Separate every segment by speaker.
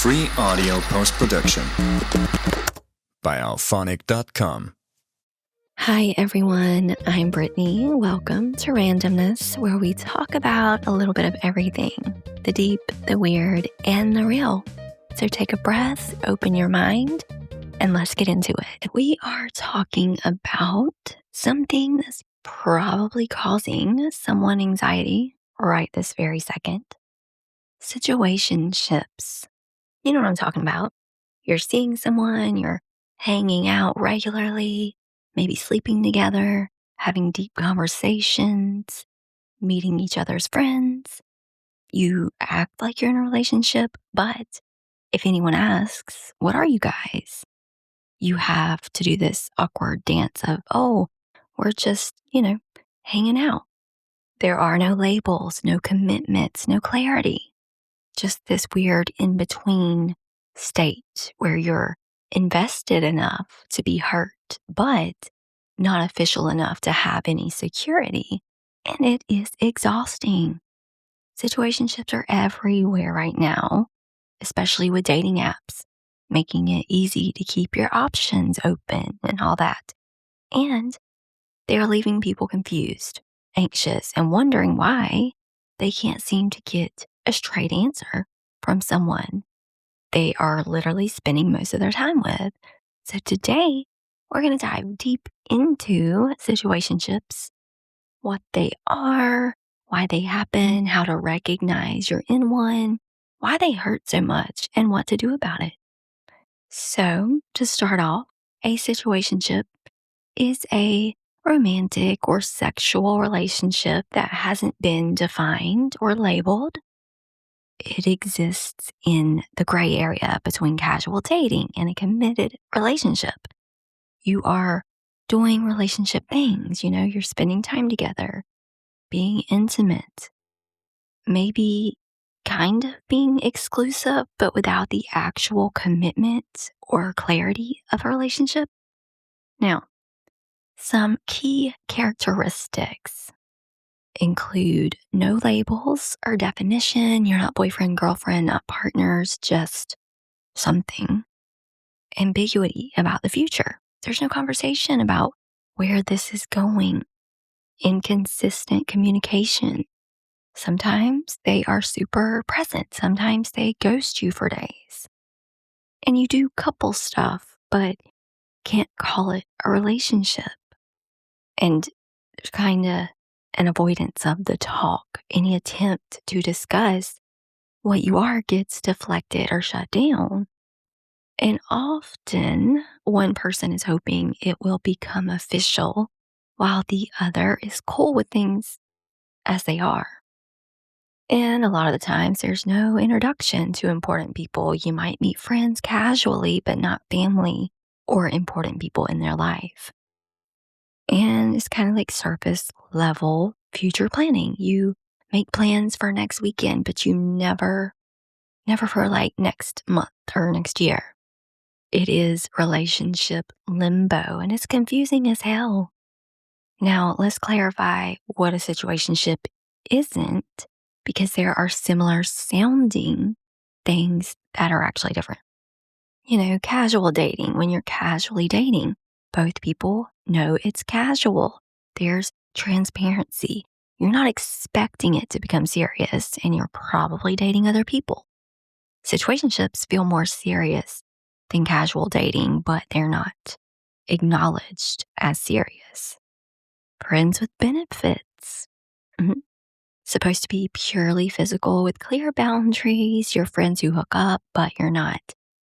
Speaker 1: Free audio post-production by alphonic.com.
Speaker 2: Hi everyone, I'm Brittany. Welcome to Randomness, where we talk about a little bit of everything, the deep, the weird, and the real. So take a breath, open your mind, and let's get into it. We are talking about something that's probably causing someone anxiety right this very second. Situationships. You know what I'm talking about. You're seeing someone, you're hanging out regularly, maybe sleeping together, having deep conversations, meeting each other's friends. You act like you're in a relationship, but if anyone asks, what are you guys? You have to do this awkward dance of, oh, we're just, hanging out. There are no labels, no commitments, no clarity. Just this weird in-between state where you're invested enough to be hurt, but not official enough to have any security. And it is exhausting. Situationships are everywhere right now, especially with dating apps, making it easy to keep your options open and all that. And they're leaving people confused, anxious, and wondering why they can't seem to get a straight answer from someone they are literally spending most of their time with. So today, we're going to dive deep into situationships, what they are, why they happen, how to recognize you're in one, why they hurt so much, and what to do about it. So to start off, a situationship is a romantic or sexual relationship that hasn't been defined or labeled. It exists in the gray area between casual dating and a committed relationship. You are doing relationship things, you're spending time together, being intimate, maybe kind of being exclusive, but without the actual commitment or clarity of a relationship. Now, some key characteristics include no labels or definition. You're not boyfriend, girlfriend, not partners, just something. Ambiguity about the future. There's no conversation about where this is going. Inconsistent communication. Sometimes they are super present. Sometimes they ghost you for days. And you do couple stuff, but can't call it a relationship. And there's kind of an avoidance of the talk. Any attempt to discuss what you are gets deflected or shut down. And often one person is hoping it will become official while the other is cool with things as they are. And a lot of the times there's no introduction to important people. You might meet friends casually, but not family or important people in their life. And it's kind of like surface level future planning. You make plans for next weekend, but you never for like next month or next year. It is relationship limbo, and it's confusing as hell. Now, let's clarify what a situationship isn't, because there are similar sounding things that are actually different. Casual dating, when you're casually dating, both people know it's casual. There's transparency. You're not expecting it to become serious, and you're probably dating other people. Situationships feel more serious than casual dating, but they're not acknowledged as serious. Friends with benefits. Supposed to be purely physical with clear boundaries. You're friends who hook up, but you're not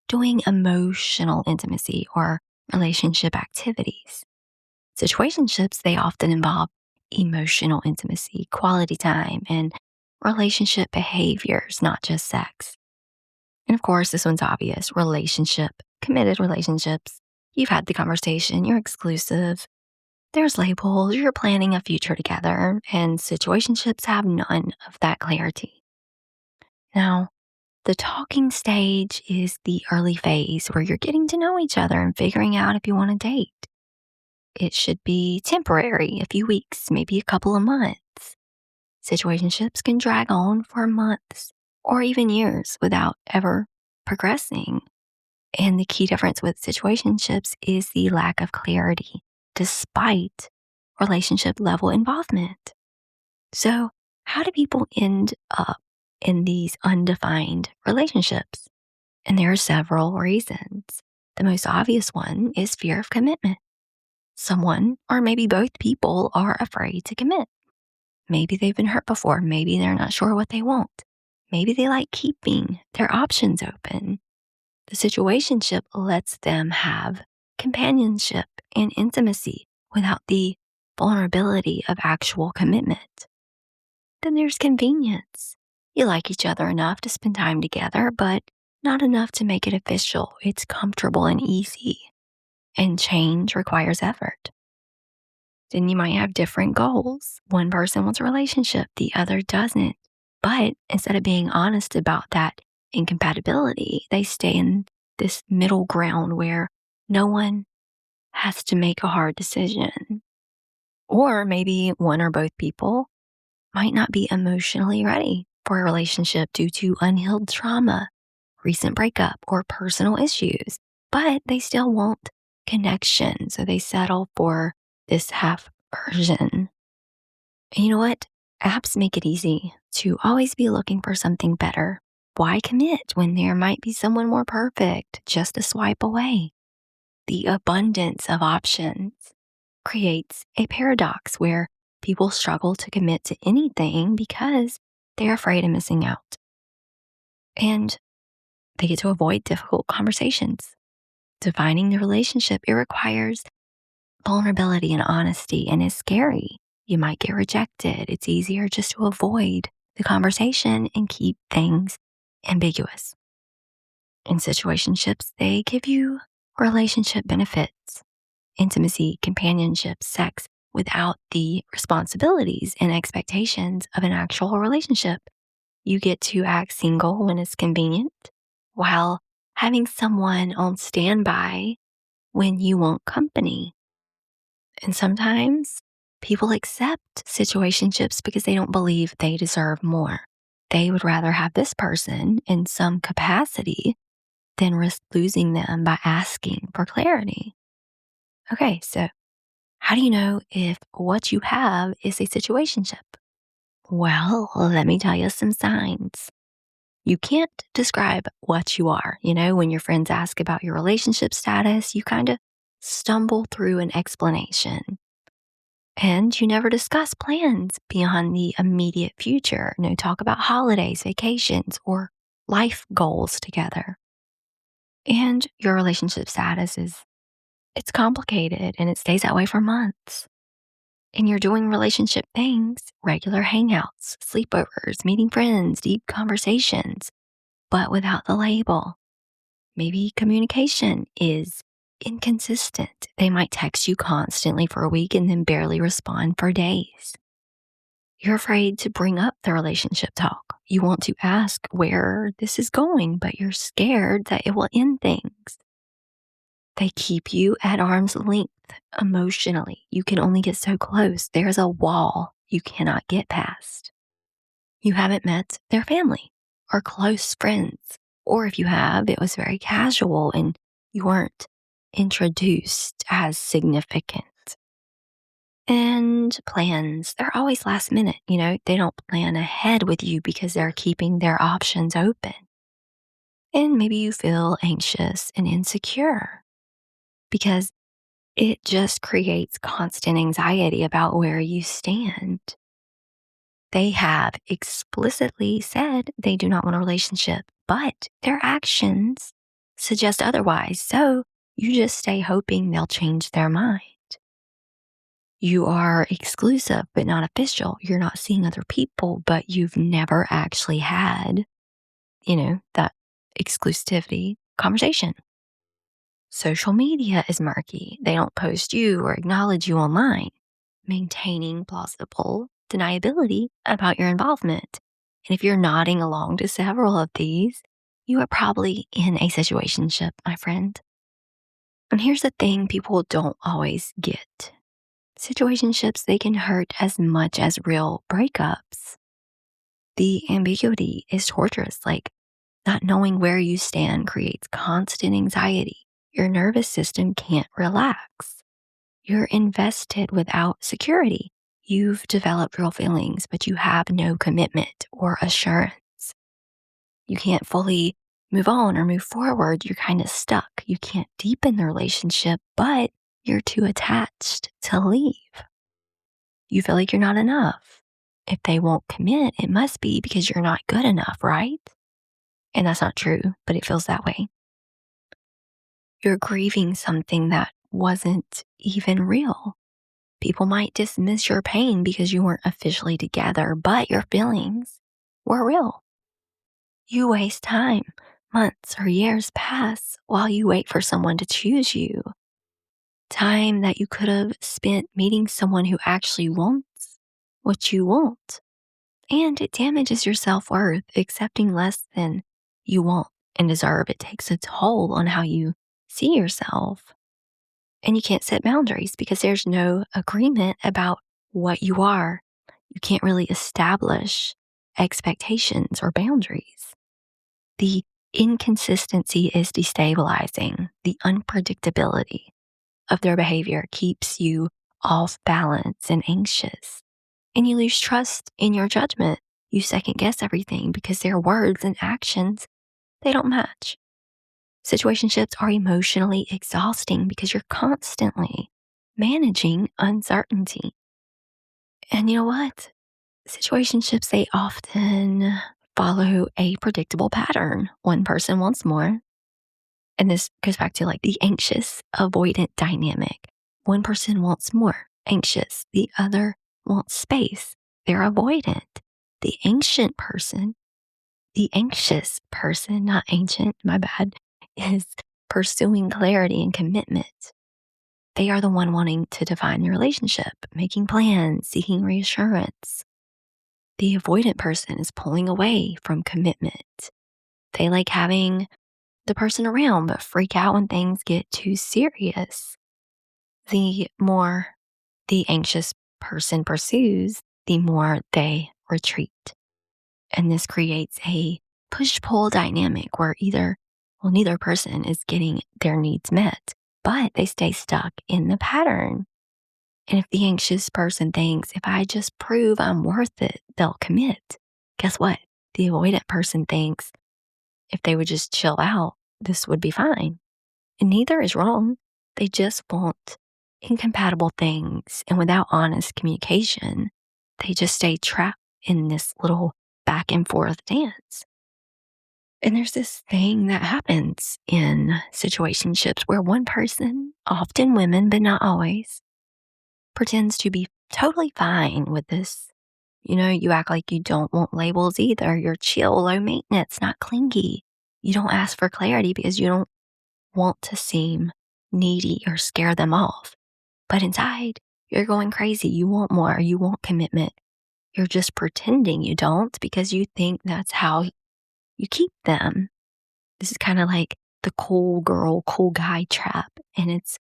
Speaker 2: doing emotional intimacy or relationship activities. Situationships, they often involve emotional intimacy, quality time, and relationship behaviors, not just sex. And of course, this one's obvious. Committed relationships. You've had the conversation, you're exclusive. There's labels, you're planning a future together, and situationships have none of that clarity. Now, the talking stage is the early phase where you're getting to know each other and figuring out if you want to date. It should be temporary, a few weeks, maybe a couple of months. Situationships can drag on for months or even years without ever progressing. And the key difference with situationships is the lack of clarity despite relationship level involvement. So, how do people end up in these undefined relationships? And there are several reasons. The most obvious one is fear of commitment. Someone, or maybe both people, are afraid to commit. Maybe they've been hurt before. Maybe they're not sure what they want. Maybe they like keeping their options open. The situationship lets them have companionship and intimacy without the vulnerability of actual commitment. Then there's convenience. You like each other enough to spend time together, but not enough to make it official. It's comfortable and easy, and change requires effort. Then you might have different goals. One person wants a relationship, the other doesn't. But instead of being honest about that incompatibility, they stay in this middle ground where no one has to make a hard decision. Or maybe one or both people might not be emotionally ready for a relationship due to unhealed trauma, recent breakup, or personal issues, but they still want connection. So they settle for this half version. And you know what? Apps make it easy to always be looking for something better. Why commit when there might be someone more perfect just a swipe away? The abundance of options creates a paradox where people struggle to commit to anything because they're afraid of missing out. And they get to avoid difficult conversations. Defining the relationship, it requires vulnerability and honesty and is scary. You might get rejected. It's easier just to avoid the conversation and keep things ambiguous. In situationships, they give you relationship benefits, intimacy, companionship, sex, without the responsibilities and expectations of an actual relationship. You get to act single when it's convenient, while having someone on standby when you want company. And sometimes people accept situationships because they don't believe they deserve more. They would rather have this person in some capacity than risk losing them by asking for clarity. Okay, so how do you know if what you have is a situationship? Well, let me tell you some signs. You can't describe what you are. When your friends ask about your relationship status, you kind of stumble through an explanation. And you never discuss plans beyond the immediate future. No talk about holidays, vacations, or life goals together. And your relationship status it's complicated and it stays that way for months. And you're doing relationship things, regular hangouts, sleepovers, meeting friends, deep conversations, but without the label. Maybe communication is inconsistent. They might text you constantly for a week and then barely respond for days. You're afraid to bring up the relationship talk. You want to ask where this is going, but you're scared that it will end things. They keep you at arm's length emotionally. You can only get so close. There's a wall you cannot get past. You haven't met their family or close friends. Or if you have, it was very casual and you weren't introduced as significant. And plans, they're always last minute. They don't plan ahead with you because they're keeping their options open. And maybe you feel anxious and insecure because it just creates constant anxiety about where you stand. They have explicitly said they do not want a relationship, but their actions suggest otherwise. So you just stay hoping they'll change their mind. You are exclusive, but not official. You're not seeing other people, but you've never actually had, that exclusivity conversation. Social media is murky. They don't post you or acknowledge you online, maintaining plausible deniability about your involvement. And if you're nodding along to several of these, you are probably in a situationship, my friend. And here's the thing people don't always get. Situationships, they can hurt as much as real breakups. The ambiguity is torturous. Like, Not knowing where you stand creates constant anxiety. Your nervous system can't relax. You're invested without security. You've developed real feelings, but you have no commitment or assurance. You can't fully move on or move forward. You're kind of stuck. You can't deepen the relationship, but you're too attached to leave. You feel like you're not enough. If they won't commit, it must be because you're not good enough, right? And that's not true, but it feels that way. You're grieving something that wasn't even real. People might dismiss your pain because you weren't officially together, but your feelings were real. You waste time. Months or years pass while you wait for someone to choose you. Time that you could have spent meeting someone who actually wants what you want. And it damages your self-worth. Accepting less than you want and deserve. It takes a toll on how you see yourself. And you can't set boundaries because there's no agreement about what you are. You can't really establish expectations or boundaries. The inconsistency is destabilizing. The unpredictability of their behavior keeps you off balance and anxious. And you lose trust in your judgment. You second guess everything because their words and actions, they don't match. Situationships are emotionally exhausting because you're constantly managing uncertainty. And you know what? Situationships, they often follow a predictable pattern. One person wants more. And this goes back to like the anxious avoidant dynamic. One person wants more, anxious. The other wants space. They're avoidant. The anxious person, not ancient, my bad, is pursuing clarity and commitment. They are the one wanting to define the relationship, making plans, seeking reassurance. The avoidant person is pulling away from commitment. They like having the person around, but freak out when things get too serious. The more the anxious person pursues, the more they retreat. And this creates a push-pull dynamic where neither person is getting their needs met, but they stay stuck in the pattern. And if the anxious person thinks, if I just prove I'm worth it, they'll commit. Guess what? The avoidant person thinks, if they would just chill out, this would be fine. And neither is wrong. They just want incompatible things. And without honest communication, they just stay trapped in this little back and forth dance. And there's this thing that happens in situationships where one person, often women, but not always, pretends to be totally fine with this. You act like you don't want labels either. You're chill, low maintenance, not clingy. You don't ask for clarity because you don't want to seem needy or scare them off. But inside, you're going crazy. You want more. You want commitment. You're just pretending you don't because you think that's how you keep them. This is kind of like the cool girl, cool guy trap. And it's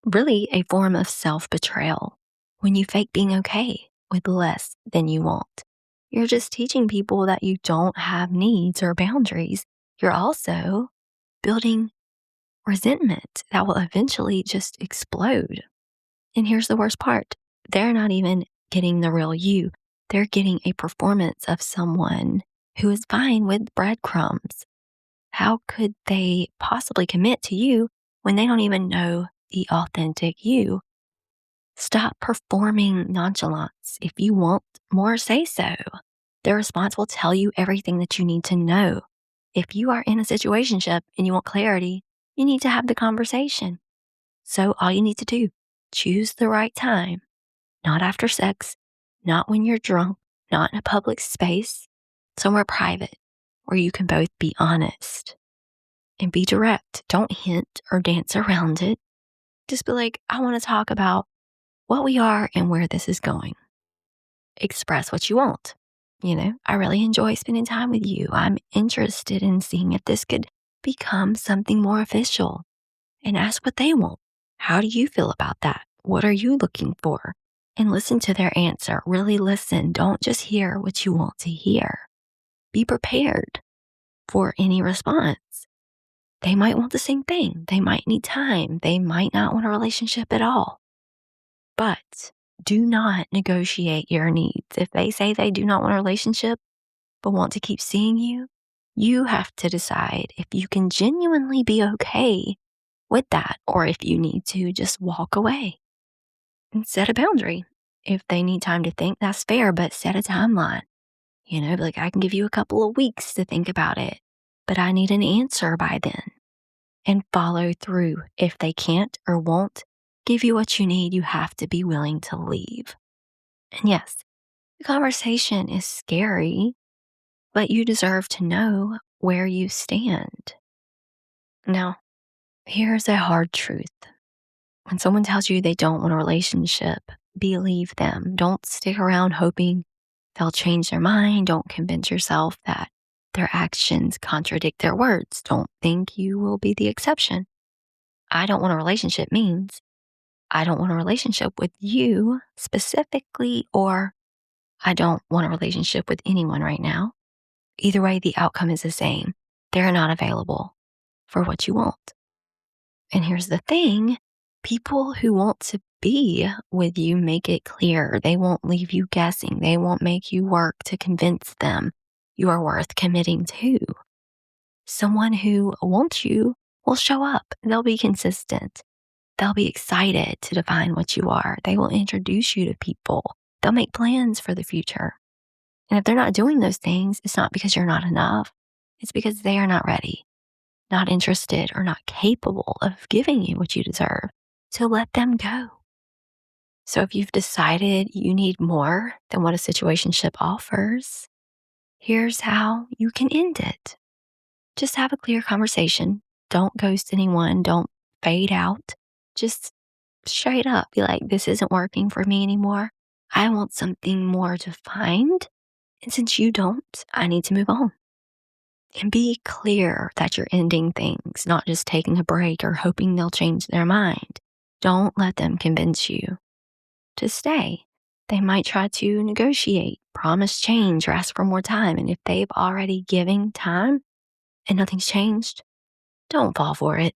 Speaker 2: really a form of self-betrayal when you fake being okay with less than you want. You're just teaching people that you don't have needs or boundaries. You're also building resentment that will eventually just explode. And here's the worst part. They're not even getting the real you. They're getting a performance of someone who is fine with breadcrumbs. How could they possibly commit to you when they don't even know the authentic you? Stop performing nonchalance. If you want more, say so. Their response will tell you everything that you need to know. If you are in a situationship and you want clarity, you need to have the conversation. So all you need to do, choose the right time. Not after sex, not when you're drunk, not in a public space, somewhere private where you can both be honest and be direct. Don't hint or dance around it. Just be like, I want to talk about what we are and where this is going. Express what you want. I really enjoy spending time with you. I'm interested in seeing if this could become something more official. And ask what they want. How do you feel about that? What are you looking for? And listen to their answer. Really listen. Don't just hear what you want to hear. Be prepared. for any response. They might want the same thing. They might need time. They might not want a relationship at all. But do not negotiate your needs. If they say they do not want a relationship but want to keep seeing you, you have to decide if you can genuinely be okay with that or if you need to just walk away and set a boundary. If they need time to think, that's fair, but set a timeline. Like, I can give you a couple of weeks to think about it, but I need an answer by then. And follow through. If they can't or won't give you what you need, you have to be willing to leave. And yes, the conversation is scary, but you deserve to know where you stand. Now, here's a hard truth. When someone tells you they don't want a relationship, believe them. Don't stick around hoping they'll change their mind. Don't convince yourself that their actions contradict their words. Don't think you will be the exception. I don't want a relationship means I don't want a relationship with you specifically, or I don't want a relationship with anyone right now. Either way, the outcome is the same. They're not available for what you want. And here's the thing. People who want to be with you make it clear. They won't leave you guessing. They won't make you work to convince them you are worth committing to. Someone who wants you will show up. They'll be consistent. They'll be excited to define what you are. They will introduce you to people. They'll make plans for the future. And if they're not doing those things, it's not because you're not enough. It's because they are not ready, not interested, or not capable of giving you what you deserve. So let them go. So if you've decided you need more than what a situationship offers, here's how you can end it. Just have a clear conversation. Don't ghost anyone. Don't fade out. Just straight up be like, this isn't working for me anymore. I want something more defined. And since you don't, I need to move on. And be clear that you're ending things, not just taking a break or hoping they'll change their mind. Don't let them convince you to stay. They might try to negotiate, promise change, or ask for more time. And if they've already given time and nothing's changed, don't fall for it.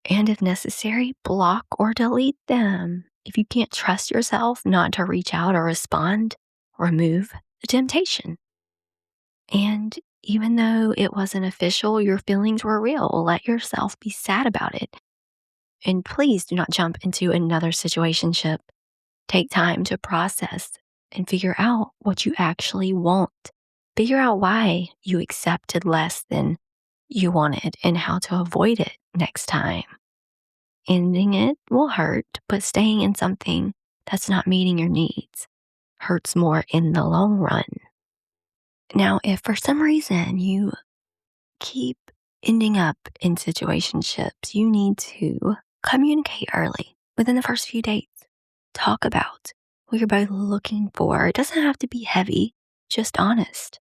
Speaker 2: And if necessary, block or delete them. If you can't trust yourself not to reach out or respond, remove the temptation. And even though it wasn't official, your feelings were real. Let yourself be sad about it. And please do not jump into another situationship. Take time to process and figure out what you actually want. Figure out why you accepted less than you wanted and how to avoid it next time. Ending it will hurt, but staying in something that's not meeting your needs hurts more in the long run. Now, if for some reason you keep ending up in situationships, you need to communicate early within the first few dates. Talk about what you're both looking for. It doesn't have to be heavy, just honest.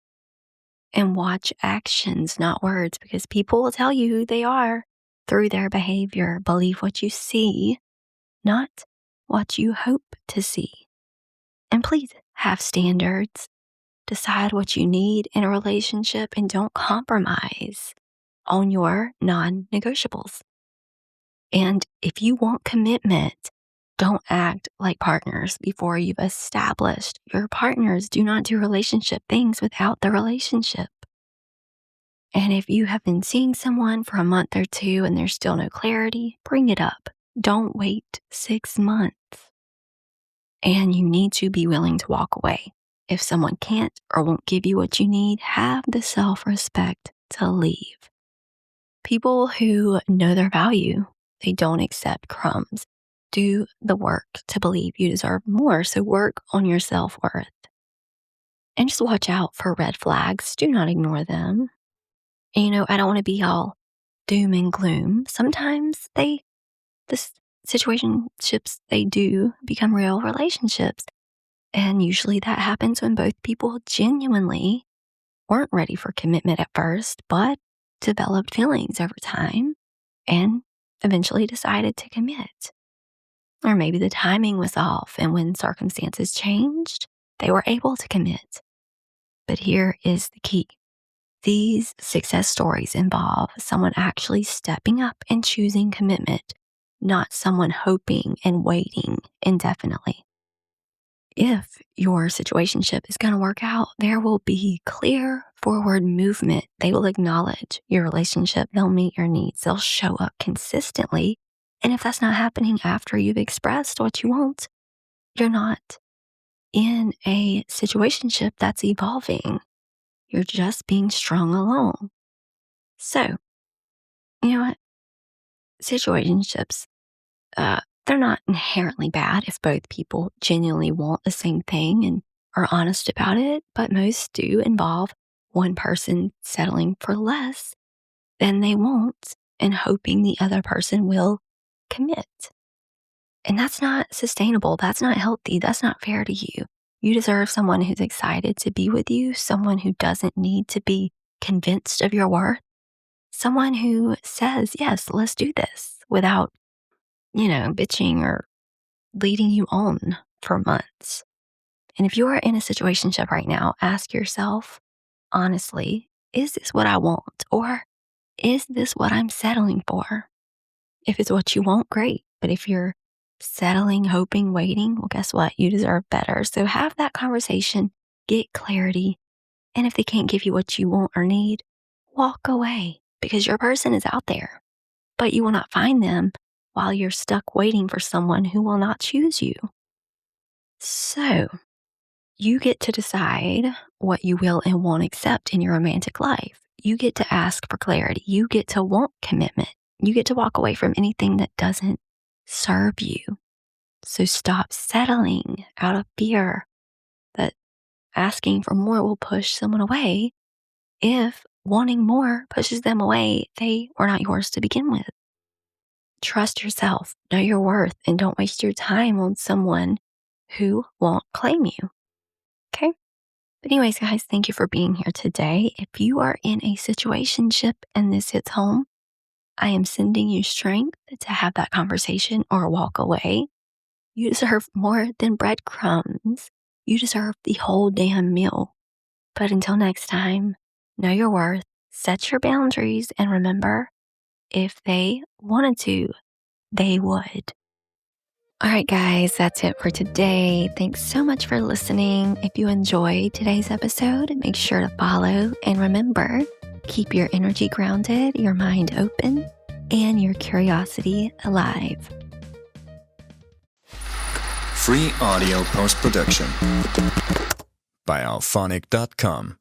Speaker 2: And watch actions, not words, because people will tell you who they are through their behavior. Believe what you see, not what you hope to see. And please have standards. Decide what you need in a relationship and don't compromise on your non-negotiables. And if you want commitment, don't act like partners before you've established your partners. Do not do relationship things without the relationship. And if you have been seeing someone for a month or two and there's still no clarity, bring it up. Don't wait 6 months. And you need to be willing to walk away. If someone can't or won't give you what you need, have the self-respect to leave. People who know their value, they don't accept crumbs. Do the work to believe you deserve more. So work on your self-worth. And just watch out for red flags. Do not ignore them. And, I don't want to be all doom and gloom. Sometimes the situationships, they do become real relationships. And usually that happens when both people genuinely weren't ready for commitment at first, but developed feelings over time and eventually decided to commit. Or maybe the timing was off, and when circumstances changed, they were able to commit. But here is the key. These success stories involve someone actually stepping up and choosing commitment, not someone hoping and waiting indefinitely. If your situationship is going to work out, there will be clear forward movement. They will acknowledge your relationship. They'll meet your needs. They'll show up consistently. And if that's not happening after you've expressed what you want, you're not in a situationship that's evolving. You're just being strung along. So, you know what? Situationships, they're not inherently bad if both people genuinely want the same thing and are honest about it, but most do involve one person settling for less than they want and hoping the other person will commit. And that's not sustainable. That's not healthy. That's not fair to you. You deserve someone who's excited to be with you, someone who doesn't need to be convinced of your worth, someone who says, yes, let's do this without, bitching or leading you on for months. And if you are in a situationship right now, ask yourself, honestly, is this what I want? Or is this what I'm settling for? If it's what you want, great. But if you're settling, hoping, waiting, well, guess what? You deserve better. So have that conversation, get clarity. And if they can't give you what you want or need, walk away because your person is out there, but you will not find them while you're stuck waiting for someone who will not choose you. So you get to decide what you will and won't accept in your romantic life. You get to ask for clarity. You get to want commitment. You get to walk away from anything that doesn't serve you. So stop settling out of fear that asking for more will push someone away. If wanting more pushes them away, they were not yours to begin with. Trust yourself, know your worth, and don't waste your time on someone who won't claim you. Okay? But anyways, guys, thank you for being here today. If you are in a situationship and this hits home, I am sending you strength to have that conversation or walk away. You deserve more than breadcrumbs. You deserve the whole damn meal. But until next time, know your worth, set your boundaries, and remember, if they wanted to, they would. All right, guys, that's it for today. Thanks so much for listening. If you enjoyed today's episode, make sure to follow. And remember, keep your energy grounded, your mind open, and your curiosity alive.
Speaker 1: Free audio post-production by alphonic.com.